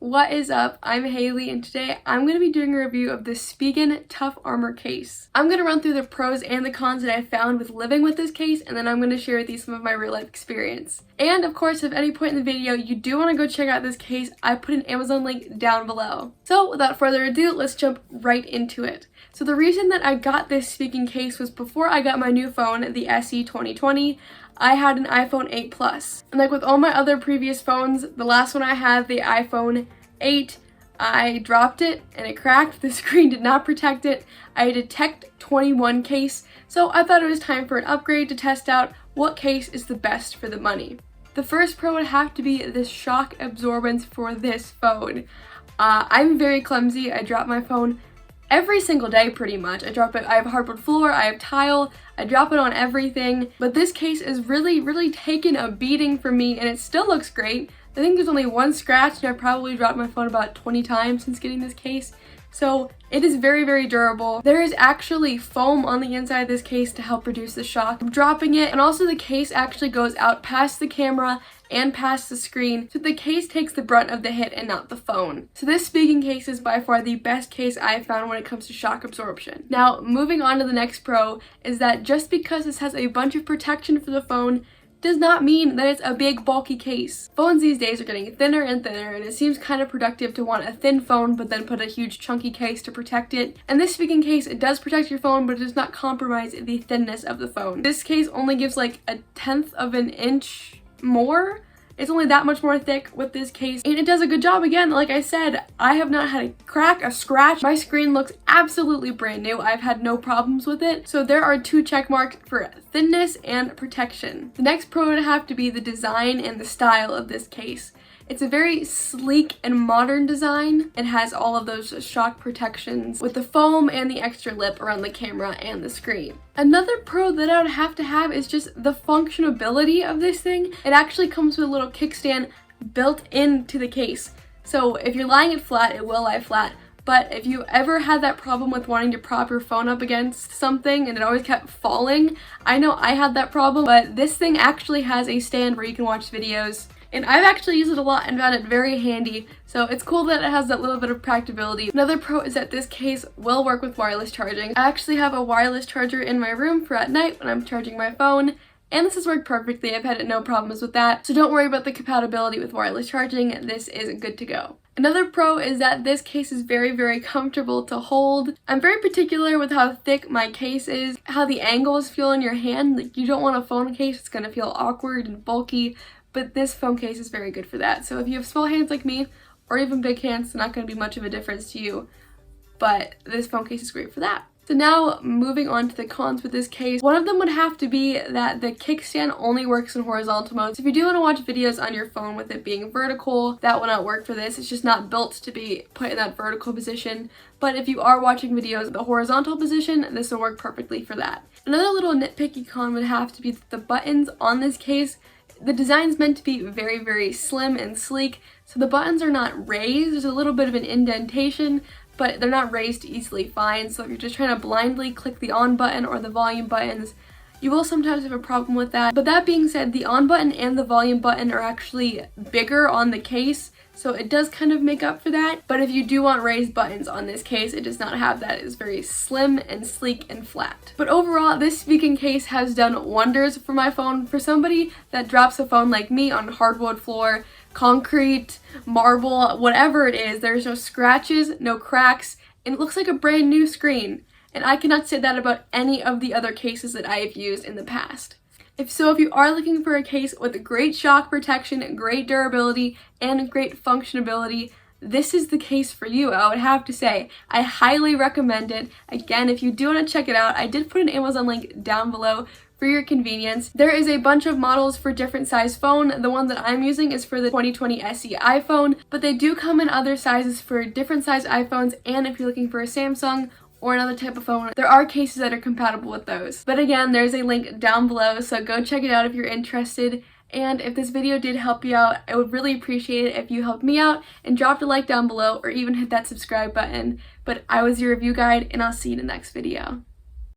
What is up? I'm Haley and today I'm going to be doing a review of the Spigen Tough Armor Case. I'm going to run through the pros and the cons that I found with living with this case, and then I'm going to share with you some of my real life experience. And of course, if at any point in the video you do want to go check out this case, I put an Amazon link down below. So without further ado, let's jump right into it. So the reason that I got this Spigen case was before I got my new phone, the SE 2020. I had an iPhone 8 Plus. And like with all my other previous phones, the last one I had, the iPhone 8, I dropped it and it cracked. The screen did not protect it. I had a Tech 21 case, so I thought it was time for an upgrade to test out what case is the best for the money. The first pro would have to be the shock absorbance for this phone. I'm very clumsy. I drop my phone every single day pretty much. I drop it, I have hardwood floor, I have tile, I drop it on everything, but this case is really taken a beating for me and it still looks great. I think there's only one scratch and I've probably dropped my phone about 20 times since getting this case. So it is very durable. There is actually foam on the inside of this case to help reduce the shock of dropping it, and also the case actually goes out past the camera and past the screen, so the case takes the brunt of the hit and not the phone. So this Spigen case is by far the best case I've found when it comes to shock absorption. Now, moving on to the next pro is that just because this has a bunch of protection for the phone does not mean that it's a big bulky case. Phones these days are getting thinner and thinner, and it seems kind of productive to want a thin phone but then put a huge chunky case to protect it. And this Spigen case, it does protect your phone, but it does not compromise the thinness of the phone. This case only gives like 1/10 of an inch more. It's only that much more thick with this case, and it does a good job. Again, like I said, I have not had a crack, a scratch. My screen looks absolutely brand new. I've had no problems with it. So there are 2 check marks for thinness and protection. The next pro would have to be the design and the style of this case. It's a very sleek and modern design. It has all of those shock protections with the foam and the extra lip around the camera and the screen. Another pro that I would have to have is just the functionability of this thing. It actually comes with a little kickstand built into the case. So if you're lying it flat, it will lie flat. But if you ever had that problem with wanting to prop your phone up against something and it always kept falling, I know I had that problem, but this thing actually has a stand where you can watch videos. And I've actually used it a lot and found it very handy, so it's cool that it has that little bit of practicability. Another pro is that this case will work with wireless charging. I actually have a wireless charger in my room for at night when I'm charging my phone, and this has worked perfectly. I've had no problems with that, so don't worry about the compatibility with wireless charging. This is good to go. Another pro is that this case is very comfortable to hold. I'm very particular with how thick my case is, how the angles feel in your hand. Like, you don't want a phone case that's gonna feel awkward and bulky, but this phone case is very good for that. So if you have small hands like me, or even big hands, it's not going to be much of a difference to you, but this phone case is great for that. So now, moving on to the cons with this case, one of them would have to be that the kickstand only works in horizontal mode. So if you do want to watch videos on your phone with it being vertical, that will not work for this. It's just not built to be put in that vertical position. But if you are watching videos in the horizontal position, this will work perfectly for that. Another little nitpicky con would have to be that the buttons on this case, the design's meant to be very slim and sleek, so the buttons are not raised. There's a little bit of an indentation, but they're not raised to easily find. So if you're just trying to blindly click the on button or the volume buttons, you will sometimes have a problem with that. But that being said, the on button and the volume button are actually bigger on the case, so it does kind of make up for that. But if you do want raised buttons on this case, it does not have that. It is very slim and sleek and flat. But overall, this Spigen case has done wonders for my phone. For somebody that drops a phone like me on hardwood floor, concrete, marble, whatever it is, there's no scratches, no cracks, and it looks like a brand new screen. And I cannot say that about any of the other cases that I have used in the past. If you are looking for a case with great shock protection, great durability, and great functionability, this is the case for you, I would have to say. I highly recommend it. Again, if you do want to check it out, I did put an Amazon link down below for your convenience. There is a bunch of models for different size phone. The one that I'm using is for the 2020 SE iPhone, but they do come in other sizes for different size iPhones, and if you're looking for a Samsung or another type of phone, there are cases that are compatible with those. But again, there's a link down below, so go check it out if you're interested. And if this video did help you out, I would really appreciate it if you helped me out and dropped a like down below or even hit that subscribe button. But I was your review guide, and I'll see you in the next video.